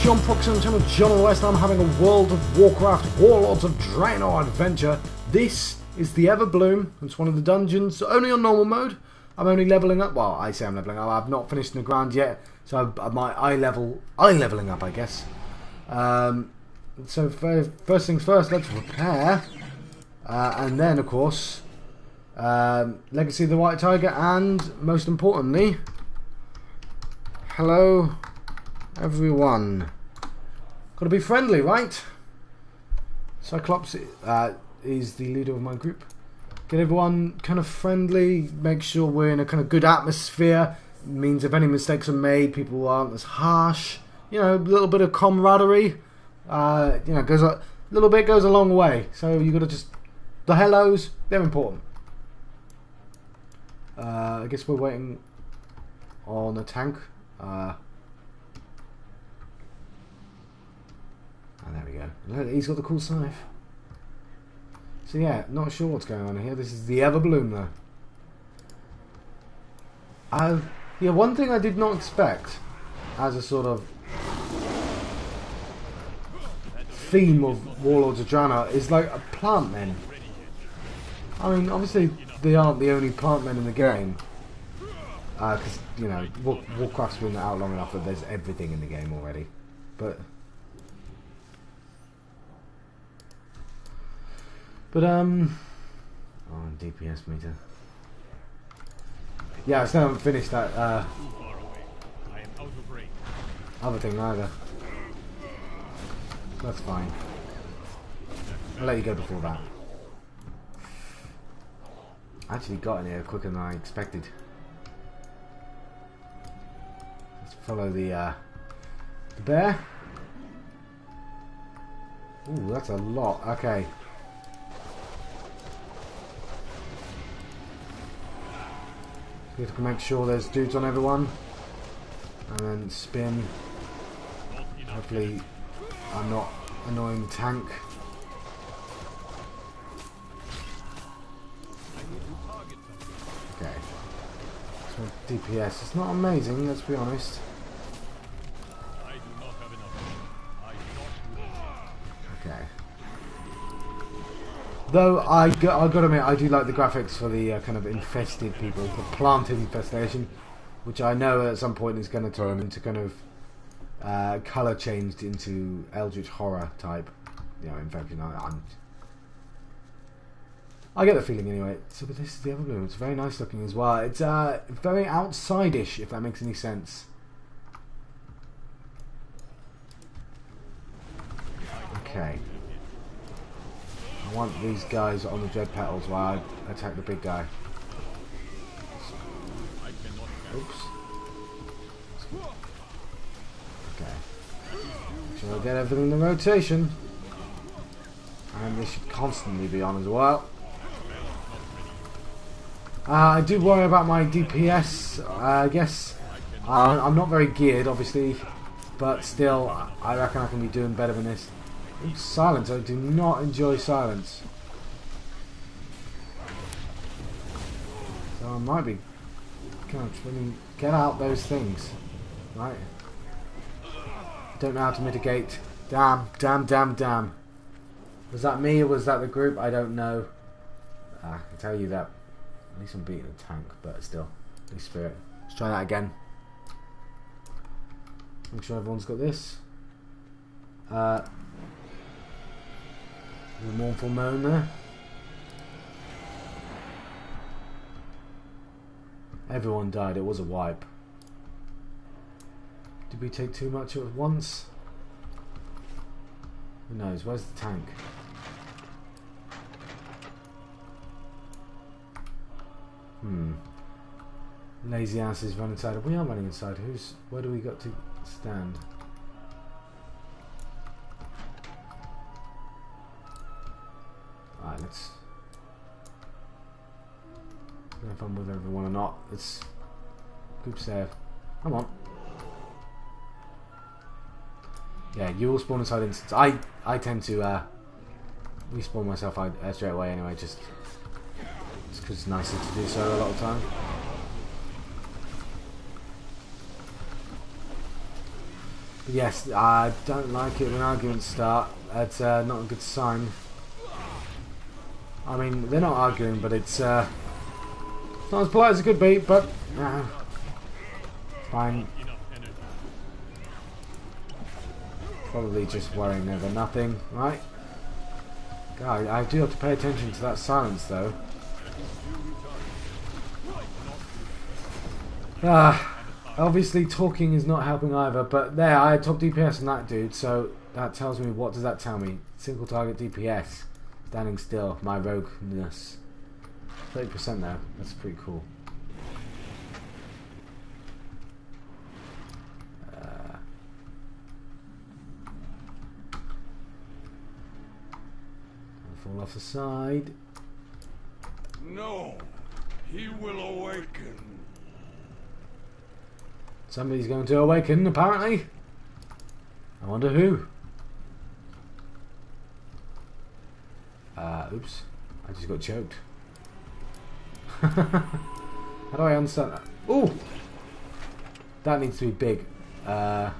John Proxy on the channel John West. I'm having a World of Warcraft Warlords of Draenor adventure. This is the Everbloom. It's one of the dungeons, only on normal mode. I'm only leveling up. Well, I say I'm leveling up. I've not finished in the ground yet, so my eye leveling up, I guess. So first things first, let's repair, and then of course, Legacy of the White Tiger, and most importantly, hello everyone. Gotta be friendly, right? Cyclops is the leader of my group. Get everyone kind of friendly, make sure we're in a kind of good atmosphere. It means if any mistakes are made, people aren't as harsh. You know, a little bit of camaraderie. You know, goes a little bit goes a long way. So you gotta just the hellos, they're important. I guess we're waiting on a tank. Oh, there we go. He's got the cool scythe. So yeah, not sure what's going on here. This is the Everbloom though. Yeah, one thing I did not expect as a sort of theme of Warlords of Draenor is like a Plantmen. I mean, obviously they aren't the only Plantmen in the game. Because, you know, Warcraft's been out long enough that there's everything in the game already. But oh, DPS meter. Yeah, I still haven't finished that other thing either. That's fine. I'll let you go before that. I actually got in here quicker than I expected. Let's follow the bear. Ooh, that's a lot. Okay. We have to make sure there's dudes on everyone, and then spin. Hopefully I'm not annoying the tank. Okay. So DPS, it's not amazing, let's be honest. Okay. Though I've got to admit, I do like the graphics for the kind of infested people, the plant infestation, which I know at some point is going to turn into kind of colour changed into Eldritch Horror type, you know, infection. I get the feeling anyway. So, but this is the Everbloom. It's very nice looking as well. It's very outside-ish, if that makes any sense. Okay. I want these guys on the dread petals while I attack the big guy. Oops. Okay. So I get everything in the rotation. And this should constantly be on as well. I do worry about my DPS, I guess. I'm not very geared, obviously. But still, I reckon I can be doing better than this. Oops, silence. I do not enjoy silence. So I might be kind of trying to get out those things. Right? Don't know how to mitigate. Damn, damn, damn, damn. Was that me or was that the group? I don't know. I can tell you that. At least I'm beating a tank, but still. Holy Spirit. Let's try that again. Make sure everyone's got this. The mournful moan there. Everyone died. It was a wipe. Did we take too much at once? Who knows? Where's the tank? Lazy asses run inside. We are running inside. Where do we got to stand? Alright, let's. I don't know if I'm with everyone or not. Let's group save. Come on. Yeah, you all spawn inside instance. I tend to respawn myself straight away anyway, just because it's nicer to do so a lot of the time. Yes, I don't like it when arguments start. That's not a good sign. I mean, they're not arguing, but it's not as polite as it could be, but fine. Probably just worrying over nothing, right? God, I do have to pay attention to that silence, though. Obviously talking is not helping either, but there, I had top DPS on that dude, so that tells me, what does that tell me? Single target DPS. Standing still, my rogueness. 30% though, that's pretty cool. Fall off the side. No, he will awaken. Somebody's going to awaken, apparently. I wonder who. Oops. I just got choked. How do I understand that? Ooh! That needs to be big. Let's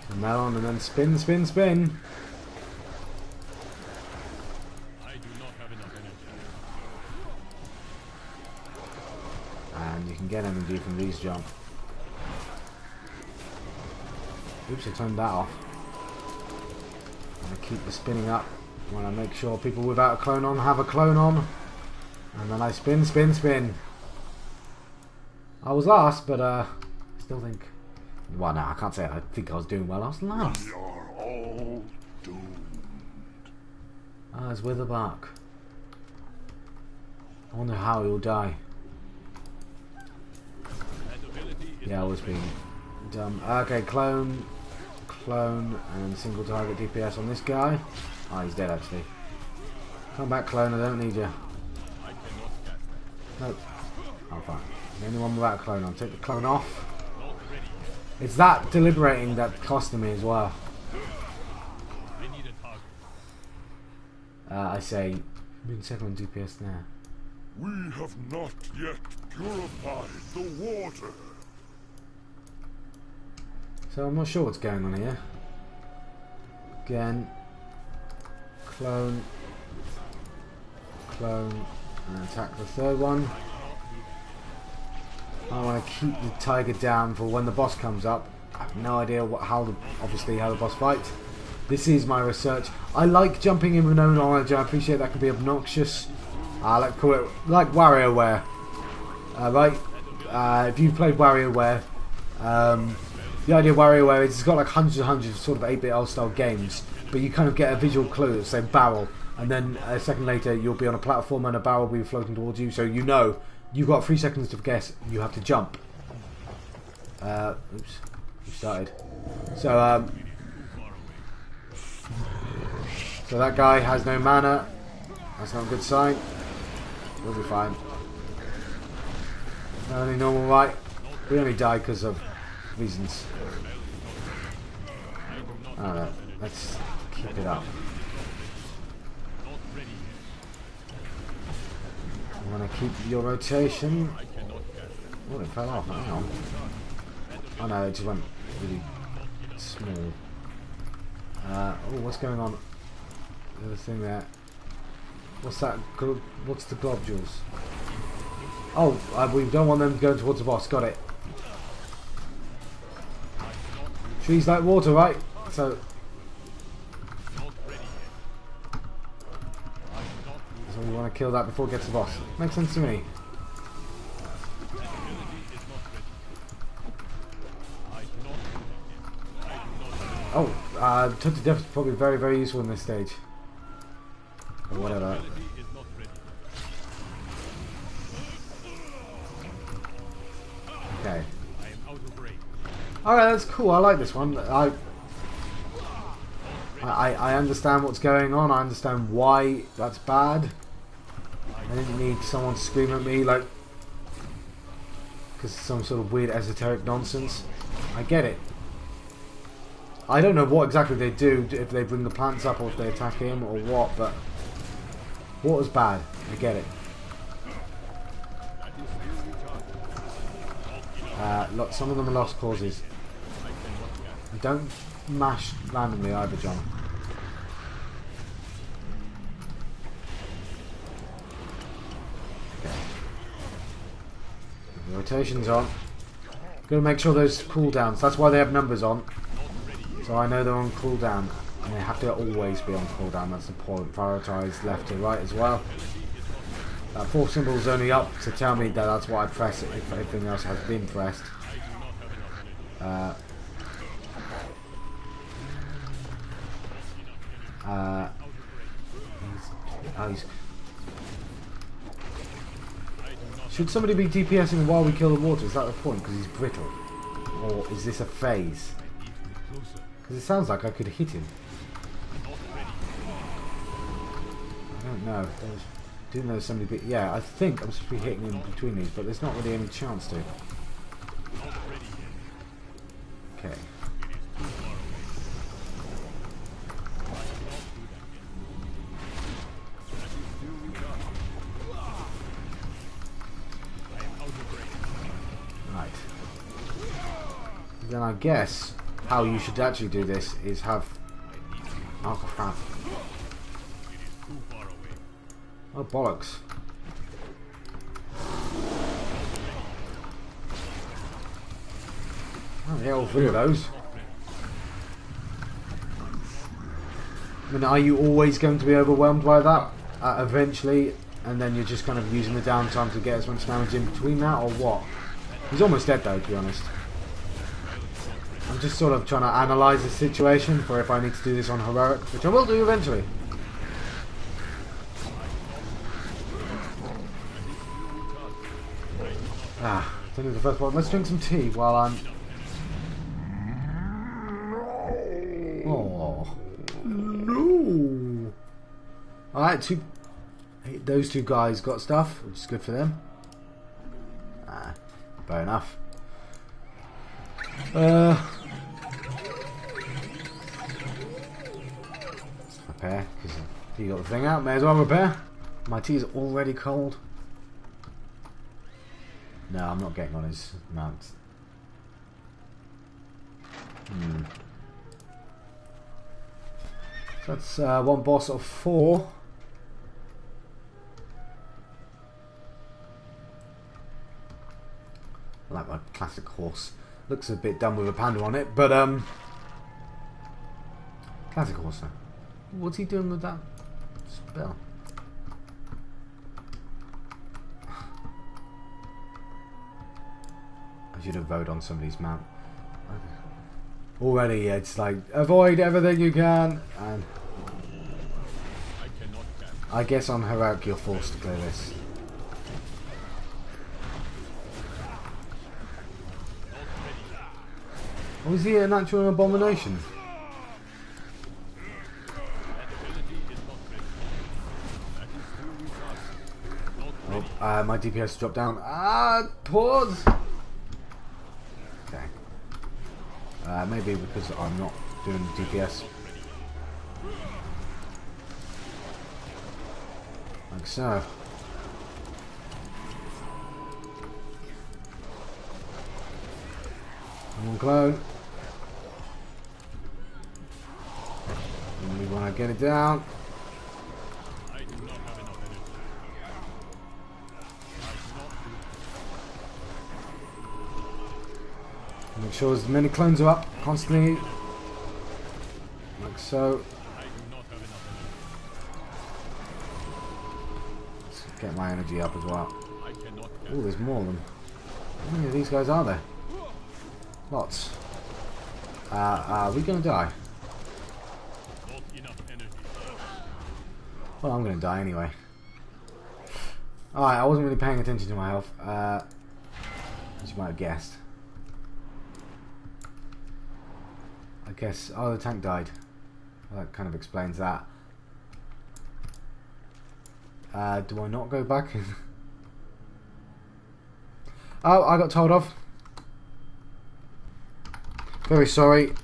turn that on and then spin, spin, spin. And you can get energy from these jump. Oops, I turned that off. I'm going to keep the spinning up. I want to make sure people without a clone on have a clone on. And then I spin, spin, spin. I was last, but I still think... Well, no, I can't say I think I was doing well. I was last. We are all doomed. Ah, it's Witherbark. I wonder how he'll die. Yeah, I was being dumb. Okay, clone, and single target DPS on this guy. Oh, he's dead actually. Come back, clone, I don't need you. Nope. Oh, fine. The only one without a clone on. Take the clone off. It's that deliberating that costed me as well. I say, being second on DPS now. We have not yet purified the water. So I'm not sure what's going on here. Again, clone, and attack the third one. I want to keep the tiger down for when the boss comes up. I have no idea obviously how the boss fights. This is my research. I like jumping in with no knowledge. I appreciate that can be obnoxious. I like to call it like WarioWare. Right? If you've played WarioWare, the idea of WarioWare is it's got like hundreds and hundreds of sort of 8-bit old style games, but you kind of get a visual clue, say barrel, and then a second later you'll be on a platform and a barrel will be floating towards you, so you know you've got 3 seconds to guess, you have to jump. Oops, we started. So that guy has no mana. That's not a good sign. We'll be fine. Only normal, right? We only die because of reasons. Alright, let's keep it up. I want to keep your rotation. Oh, it fell off. Hang on. Oh no, it just went really small. Oh, what's going on? The other thing there. What's that? What's the globules? Oh, we don't want them going towards the boss. Got it. Trees like water, right? So we want to kill that before it gets to the boss. Makes sense to me. Oh, Touch of Death is probably very, very useful in this stage. Or whatever. Okay. Alright, that's cool. I like this one. I understand what's going on. I understand why that's bad. I didn't need someone to scream at me like because it's some sort of weird esoteric nonsense. I get it. I don't know what exactly they do, if they bring the plants up or if they attack him or what, but what was bad? I get it. Look, some of them are lost causes. And don't mash randomly either, John. Okay. The rotation's on. Gotta make sure those cooldowns. That's why they have numbers on. So I know they're on cooldown. And they have to always be on cooldown. That's the point. Prioritise left to right as well. That fourth symbol is only up to tell me that that's what I press if everything else has been pressed. Should somebody be DPSing while we kill the water? Is that the point? Because he's brittle. Or is this a phase? Because it sounds like I could hit him. I don't know. I do know somebody, but yeah, I think I'm supposed to be hitting in between these, but there's not really any chance to. Okay. Right. Then I guess how you should actually do this is have... Oh crap. Oh bollocks. Oh yeah, all three of those. I mean, are you always going to be overwhelmed by that eventually, and then you're just kind of using the downtime to get as much damage in between that, or what? He's almost dead though, to be honest. I'm just sort of trying to analyse the situation for if I need to do this on heroic, which I will do eventually. Ah, I think the first one. Let's drink some tea while I'm... Oh no! Alright, those two guys got stuff, which is good for them. Ah, fair enough. Let's repair, because you got the thing out, may as well repair. My tea is already cold. No, I'm not getting on his mount. So that's one boss of 4. I like my classic horse. Looks a bit dumb with a panda on it, but classic horse. What's he doing with that spell? I should have voted on somebody's mount. Already, it's like avoid everything you can, and I guess on heroic you're forced to clear this. Or is he a natural abomination? Oh, my DPS dropped down. Ah, pause. Okay. Maybe because I'm not doing DPS. Like so. Come on, clone. And we want to get it down. Make sure as many clones are up constantly, like so. Let's get my energy up as well. Oh, there's more of them. How many of these guys are there? Lots. Are we gonna die? Well, I'm gonna die anyway. Alright, I wasn't really paying attention to my health, as you might have guessed. I guess, oh, the tank died. Well, that kind of explains that. Do I not go back? Oh, I got told off. Very sorry.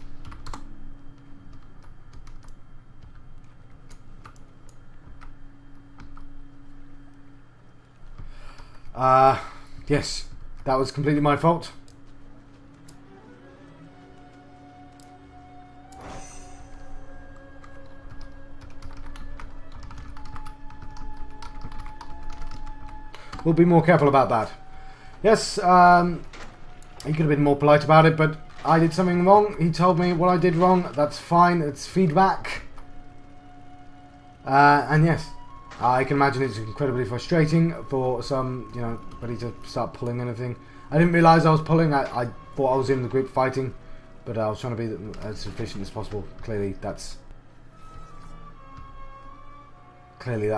Yes, that was completely my fault. We'll be more careful about that. Yes, he could have been more polite about it, but I did something wrong. He told me what I did wrong. That's fine. It's feedback. And yes, I can imagine it's incredibly frustrating for somebody to start pulling anything. I didn't realise I was pulling. I thought I was in the group fighting, but I was trying to be as efficient as possible. Clearly, that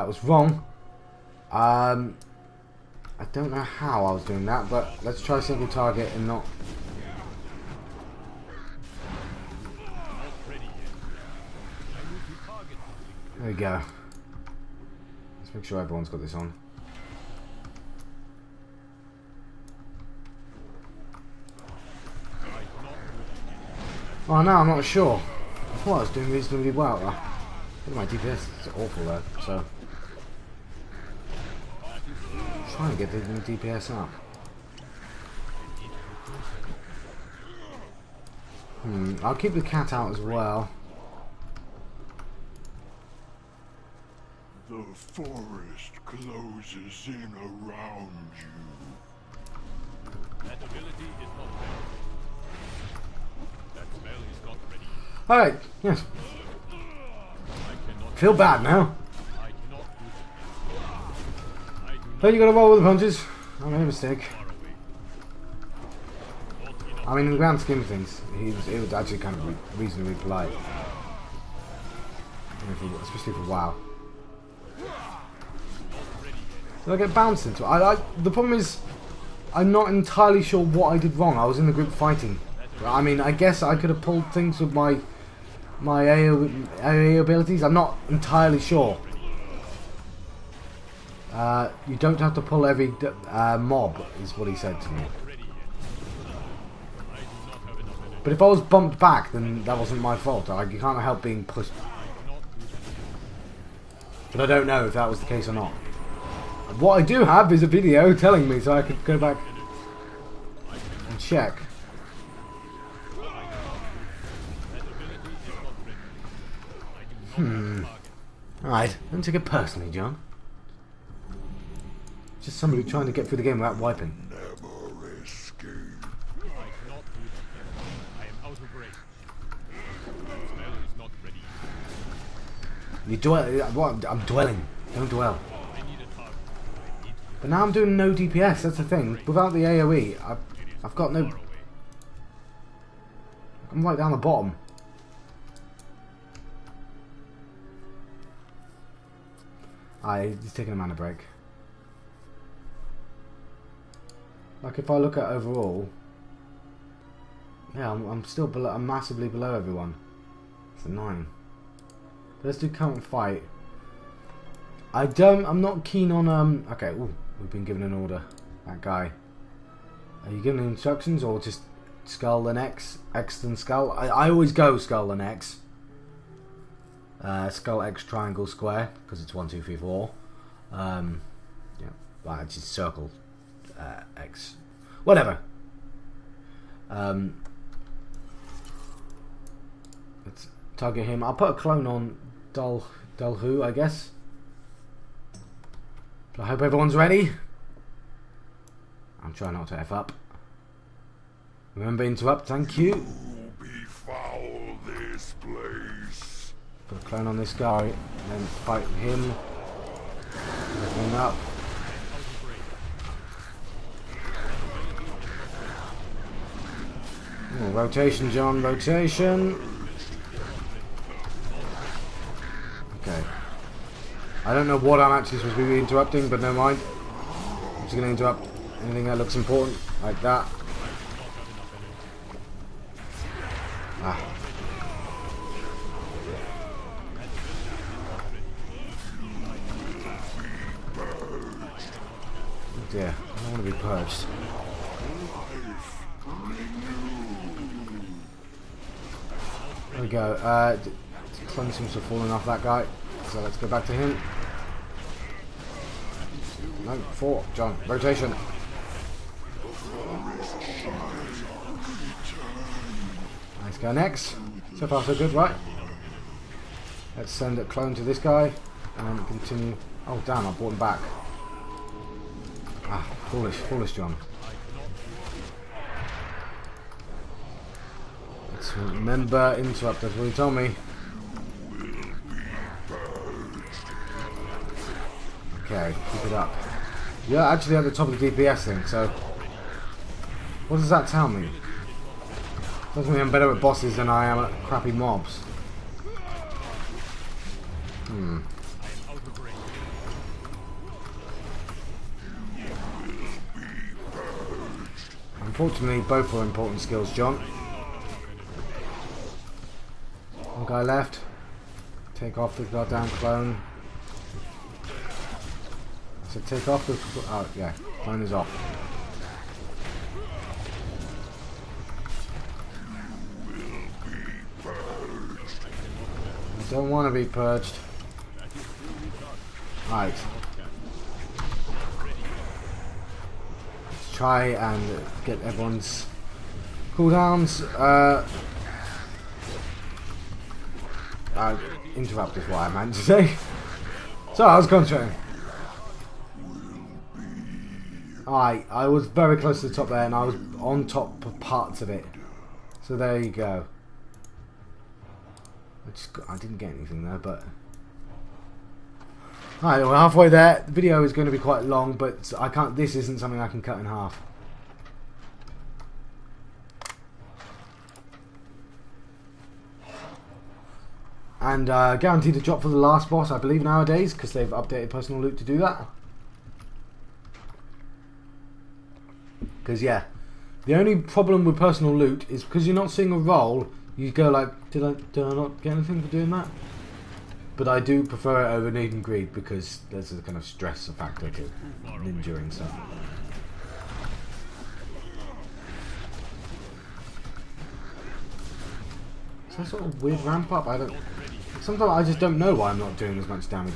was wrong. I don't know how I was doing that, but let's try single target and not. There we go. Let's make sure everyone's got this on. Oh no, I'm not sure. I thought I was doing reasonably well. My DPS is awful though, so trying to get the DPS up. I'll keep the cat out as well. The forest closes in around you. That ability is not ready. That spell is not ready. Alright, yes. Feel bad now. Oh, you gotta roll with the punches. I made a mistake. I mean, in the grand scheme of things, it was actually kind of reasonably polite. Especially for WoW. Did I get bounced into it? The problem is, I'm not entirely sure what I did wrong. I was in the group fighting. I mean, I guess I could have pulled things with my AoE abilities. I'm not entirely sure. You don't have to pull every mob, is what he said to me. But if I was bumped back, then that wasn't my fault. You can't help being pushed. But I don't know if that was the case or not. What I do have is a video telling me, so I could go back and check. Alright, don't take it personally, John. Just somebody trying to get through the game without wiping. Never escape. I am out of break. The spell is not ready. You dwell. I'm dwelling. Don't dwell. But now I'm doing no DPS. That's the thing. Without the AOE, I've got no. I'm right down the bottom. He's taking a mana break. Like if I look at overall, yeah, I'm still below. I'm massively below everyone. It's annoying. But let's do current fight. I'm not keen on Okay, ooh, we've been given an order. That guy. Are you giving instructions or just skull then X? X then skull? I always go skull then X. Skull X triangle square because it's 1 2 3 4. Yeah, well, it's just circle X. Whatever. Let's target him. I'll put a clone on Dulhu, I guess. I hope everyone's ready. I'm trying not to F up. Remember, interrupt, thank you. Befoul this place. Put a clone on this guy, and then fight him. Everything up. Ooh, rotation, John, rotation. Okay. I don't know what I'm actually supposed to be interrupting, but never mind. I'm just going to interrupt anything that looks important, like that. Ah. Oh dear, I don't want to be purged. There we go. Clone seems to have fallen off that guy, so let's go back to him. No, 4, John, rotation. Nice go next. So far so good, right? Let's send a clone to this guy and then continue. Oh damn, I brought him back. Ah, foolish John. Let's remember interrupt, that's what he told me. Okay, keep it up. You're actually at the top of the DPS thing, so what does that tell me? Doesn't mean I'm better at bosses than I am at crappy mobs. Unfortunately, both are important skills, John. One guy left. Take off the Gul'dan clone. So take off the... oh, yeah. Clone is off. I don't want to be purged. Right. Let's try and get everyone's cooldowns. Interrupt is what I meant to say. So I was concentrating. Alright, I was very close to the top there and I was on top of parts of it. So there you go. I didn't get anything there, but... alright, we're halfway there. The video is going to be quite long, but I can't. This isn't something I can cut in half. And guaranteed a drop for the last boss, I believe, nowadays, because they've updated personal loot to do that. Because, yeah, the only problem with personal loot is because you're not seeing a roll, you go like, did I not get anything for doing that? But I do prefer it over need and greed because there's a kind of stress factor to ninja and stuff. Is that sort of weird ramp up? I don't... sometimes I just don't know why I'm not doing as much damage.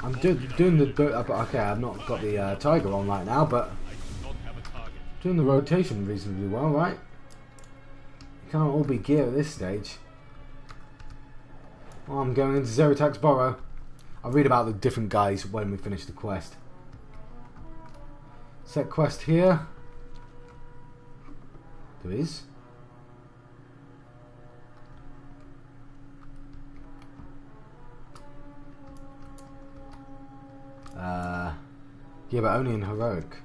I'm doing the... okay, I've not got the tiger on right now, but... doing the rotation reasonably well, right? It can't all be gear at this stage. Well, I'm going into Zeratax's Burrow. I'll read about the different guys when we finish the quest. Set quest here. There is. Yeah, but only in heroic.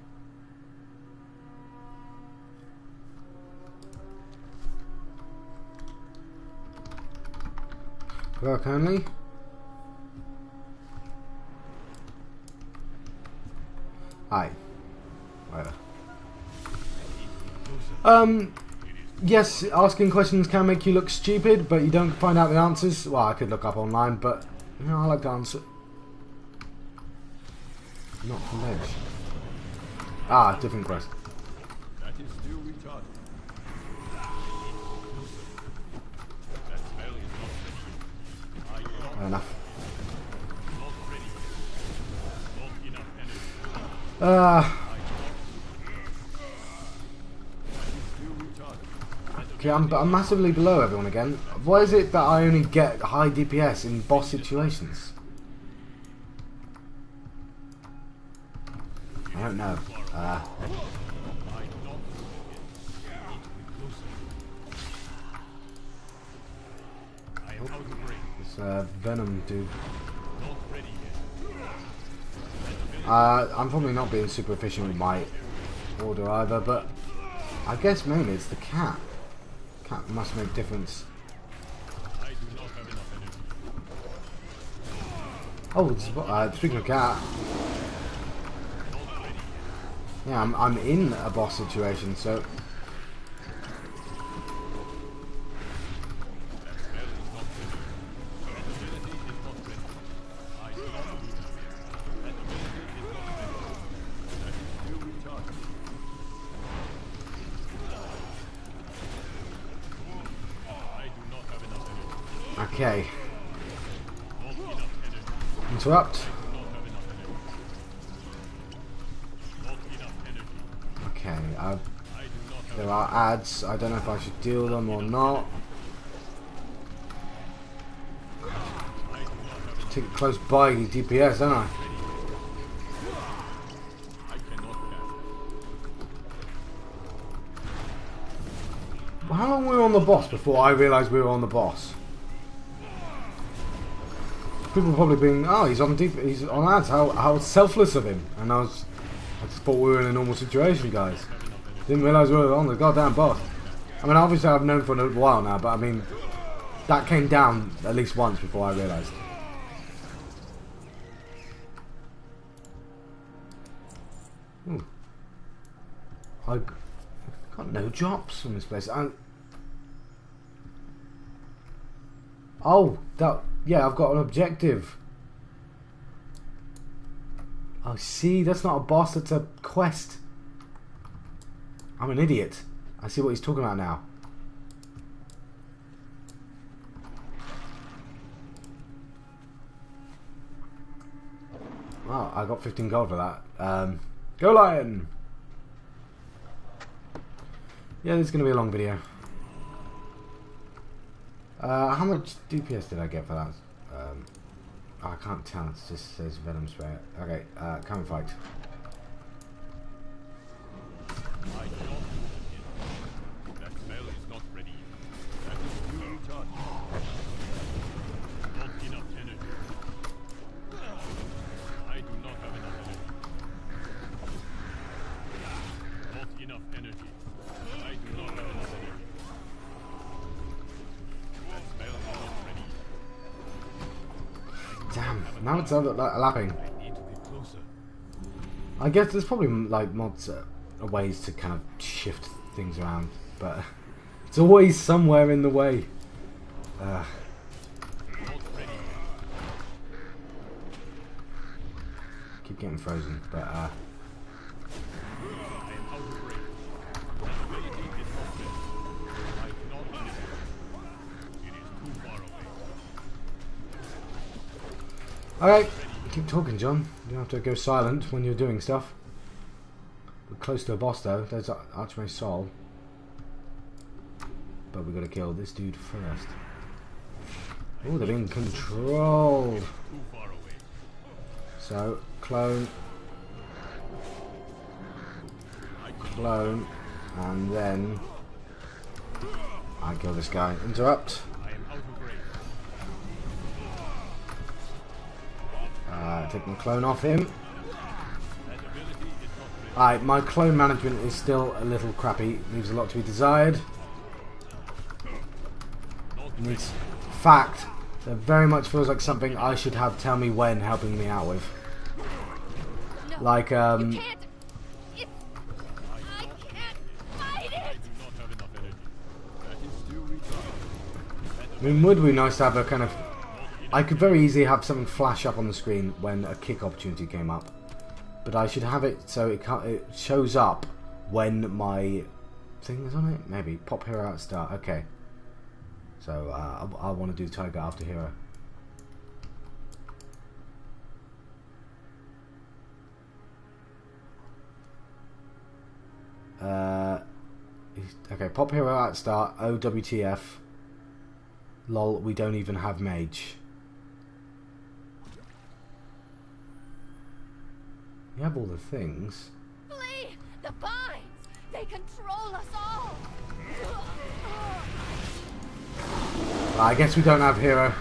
Heroic only. Hi. Whatever. Yes, asking questions can make you look stupid, but you don't find out the answers. Well, I could look up online, but you know, I like to answer. Not from ledge. Ah, different quest. That is still retarded. That spell is not ready. Fair enough. Not ready. Not enough energy. Okay, I'm massively below everyone again. Why is it that I only get high DPS in boss situations? I don't know. This Venom dude. I'm probably not being super efficient with my order either, but I guess mainly it's the cat. Cat must make difference. Oh, speaking of cat. Yeah, I'm in a boss situation, so... Okay. Interrupt. Okay, there are ads. I don't know if I should deal with them or not. Take it close by the DPS, don't I? the boss before I realised we were on the boss. People were probably being, oh, he's on ads. How selfless of him. And I just thought we were in a normal situation, guys. Didn't realise we were on the goddamn boss. I mean, obviously I've known for a while now, but I mean, that came down at least once before I realised. Ooh. I got no drops from this place. Oh, yeah, I've got an objective. Oh, see, that's not a boss, that's a quest. I'm an idiot. I see what he's talking about now. Wow, I got 15 gold for that. Go Lion! Yeah, this is going to be a long video. How much DPS did I get for that? I can't tell, it just says Venom Spray. Okay, come and fight. That spell is not ready. That is too touch. Not enough energy. I do not have enough energy. Not enough energy. I do not have enough energy. That spell is not ready. Damn, now it's overlapping. I need to get closer. I guess there's probably like mods, ways to kind of shift things around, but it's always somewhere in the way. Not ready. Keep getting frozen, but I am out of range. That ability is not there. I cannot use it. It is too far away. alright, keep talking, John. You don't have to go silent when you're doing stuff. We're close to a boss though. There's Archmage Soul, but we've got to kill this dude first. Oh, they're being controlled. Too far away. So clone, and then I kill this guy. Interrupt. I am out of range. Take my clone off him. That ability is not ready. Alright, my clone management is still a little crappy. Leaves a lot to be desired. Needs fact. That very much feels like something I should have tell me when helping me out with. No, Like you can't. I can't fight I it. do not have enough energy. That is still recharged. I mean, would be nice to have a kind of... I could very easily have something flash up on the screen when a kick opportunity came up. But I should have it so it shows up when my thing is on it. Maybe. Pop hero at start. Okay. So I want to do Tiger after hero. Okay, pop hero at start. OWTF. Lol, we don't even have mage. We have all the things. Flee! The binds! They control us all! I guess we don't have hero.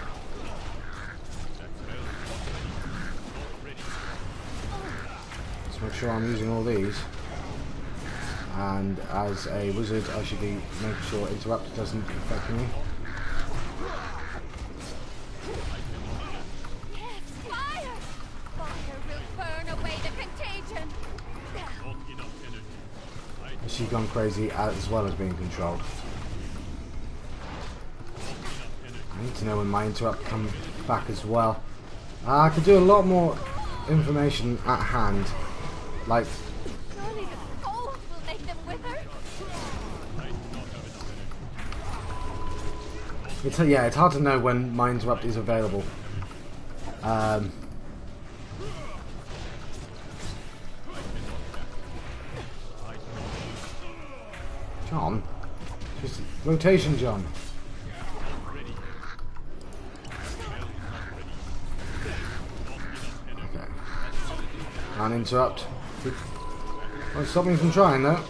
Let's make sure I'm using all these. And as a wizard, I should be making sure interrupt doesn't affect me. Yes, fire! Fire will burn away the contagion! Not enough energy. Has she gone crazy as well as being controlled? I need to know when my interrupt comes back as well. I could do a lot more information at hand. Like, Surely the cold will make them wither? yeah, it's hard to know when my interrupt is available. John? Just rotation, John. Okay. Can't interrupt. Won't stop me from trying though.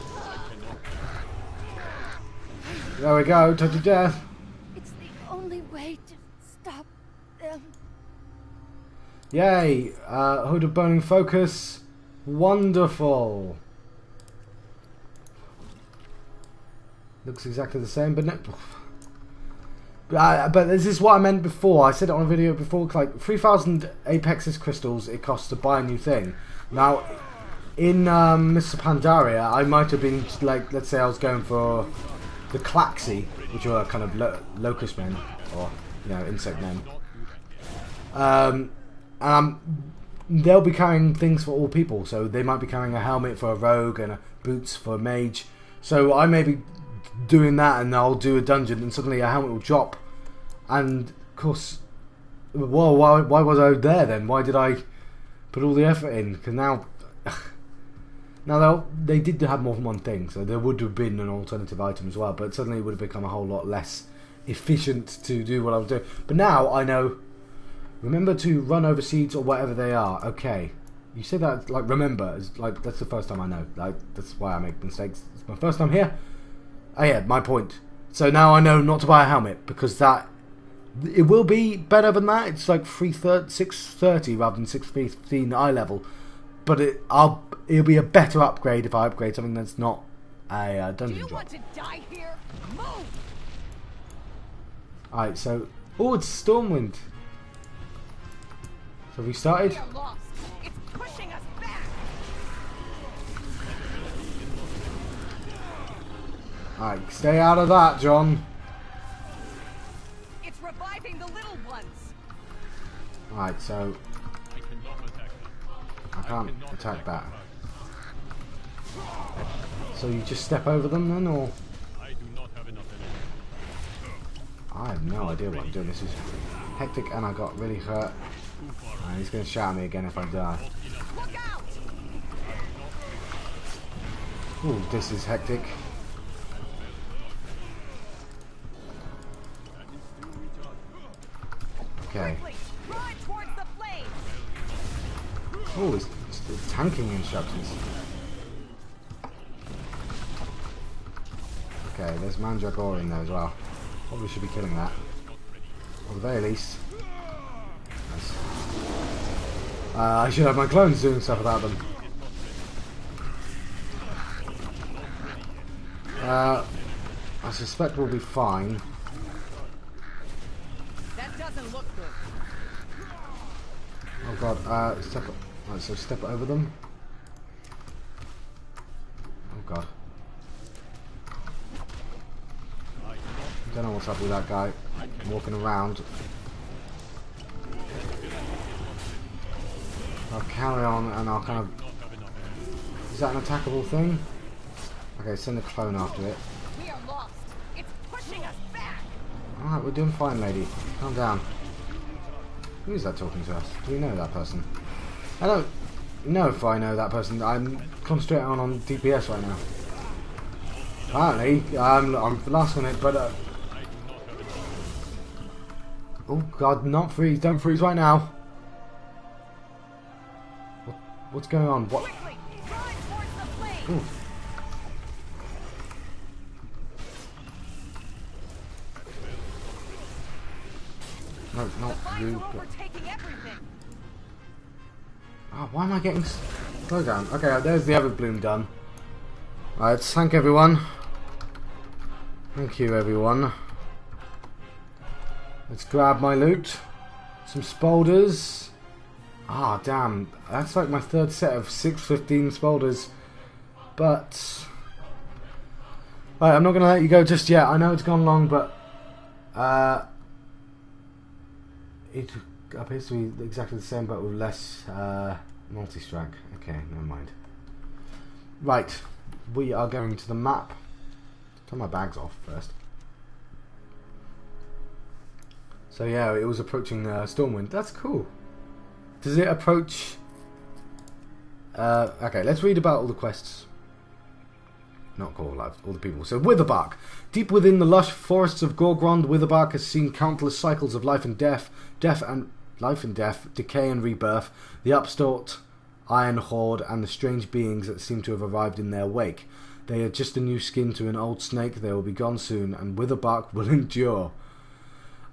There we go, touch of death. It's the only way to stop them. Yay! Hood of Burning Focus. Wonderful. Looks exactly the same, but no. But this is what I meant before. I said it on a video before. Like 3,000 Apexis crystals it costs to buy a new thing. Now, in Mr. Pandaria, I might have been like, let's say I was going for the Klaxi, which are kind of locust men or insect men. They'll be carrying things for all people. So they might be carrying a helmet for a rogue and boots for a mage. So I may be doing that, and I'll do a dungeon, and suddenly a helmet will drop. And of course, well, why was I there then? Why did I put all the effort in? Because now they did have more than one thing, so there would have been an alternative item as well. But suddenly it would have become a whole lot less efficient to do what I was doing. But now I know. Remember to run over seeds or whatever they are. Okay, you say that like remember is like that's the first time I know. Like that's why I make mistakes. It's my first time here. Oh yeah, my point. So now I know not to buy a helmet because it will be better than that. It's like 630 rather than 615 eye level, but it'll be a better upgrade if I upgrade something that's not a dungeon drop. Want to die here? Move! Alright, so it's Stormwind. So we started. We are lost. It's pushing us back. Alright, stay out of that, John. It's reviving the little ones. Alright, so I can't attack that. So you just step over them then, or? I do not have enough energy. I have no idea what I'm doing. This is hectic, and I got really hurt. And he's going to shout at me again if I die. Look out! Ooh, this is hectic. Okay. Run towards the flames. Oh, it's tanking instructions. Okay, there's Mandragora in there as well. Probably should be killing that. At the very least. Nice. I should have my clones doing stuff without them. I suspect we'll be fine. That doesn't look good. Oh god, step up. Right, so step over them. Oh god. I don't know what's up with that guy. I'm walking around. I'll carry on and I'll kind of... Is that an attackable thing? Okay, send a clone after it. We are lost. It's pushing us back. Alright, we're doing fine, lady. Calm down. Who is that talking to us? Do we know that person? I don't know if I know that person. I'm concentrating on DPS right now. Apparently, I'm last on it, but... Oh god, not freeze. Don't freeze right now. What's going on? What? Quickly, run towards the flames. Ooh. No, not Fires you. are overtaking everything. Oh, why am I getting slow down? Okay, there's the Everbloom done. Alright, thank everyone. Thank you, everyone. Let's grab my loot. Some spolders. Ah, damn. That's like my third set of 615 spolders. But... Right, I'm not going to let you go just yet. I know it's gone long, but... it appears to be exactly the same, but with less multi-strike. Okay, never mind. Right, we are going to the map. Turn my bags off first. So yeah, it was approaching Stormwind. That's cool. Does it approach... okay, let's read about all the quests. Not cool, all the people. So, Witherbark. Deep within the lush forests of Gul'dan, Witherbark has seen countless cycles of life and death, decay and rebirth, the upstart Iron Horde, and the strange beings that seem to have arrived in their wake. They are just a new skin to an old snake. They will be gone soon, and Witherbark will endure.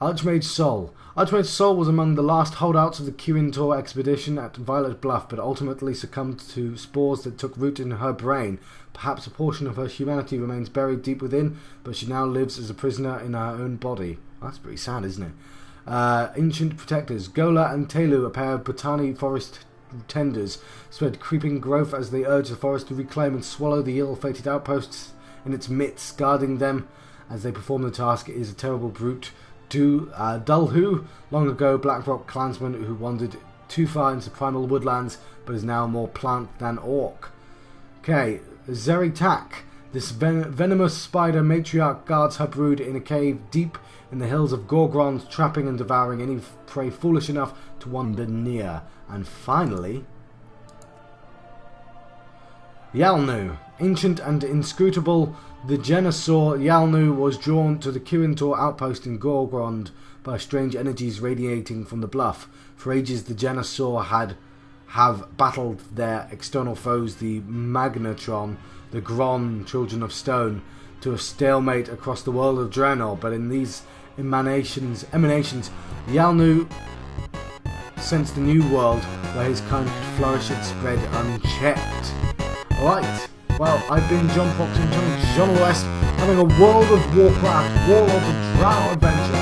Archmage Sol. Archmage Sol was among the last holdouts of the Kirin-Tor expedition at Violet Bluff, but ultimately succumbed to spores that took root in her brain. Perhaps a portion of her humanity remains buried deep within, but she now lives as a prisoner in her own body. That's pretty sad, isn't it? Ancient Protectors. Gola and Telu, a pair of Botani forest tenders, spread creeping growth as they urge the forest to reclaim and swallow the ill-fated outposts in its midst. Guarding them as they perform the task is a terrible brute, Dulhu, long ago Blackrock clansman who wandered too far into primal woodlands, but is now more plant than orc. Okay, Zeritak. This venomous spider matriarch guards her brood in a cave deep in the hills of Gorgrond, trapping and devouring any prey foolish enough to wander near. And finally, Yalnu. Ancient and inscrutable, the Genusaur Yalnu was drawn to the Kirin-Tor outpost in Gorgrond by strange energies radiating from the bluff. For ages the Genusaur have battled their external foes, the Magnetron, the Gron, Children of Stone, to a stalemate across the world of Draenor, but in these emanations, Yalnu sensed a new world where his kind could flourish and spread unchecked. Alright, well, I've been John Fox and John West, having a World of Warcraft Warlords of Draenor adventure.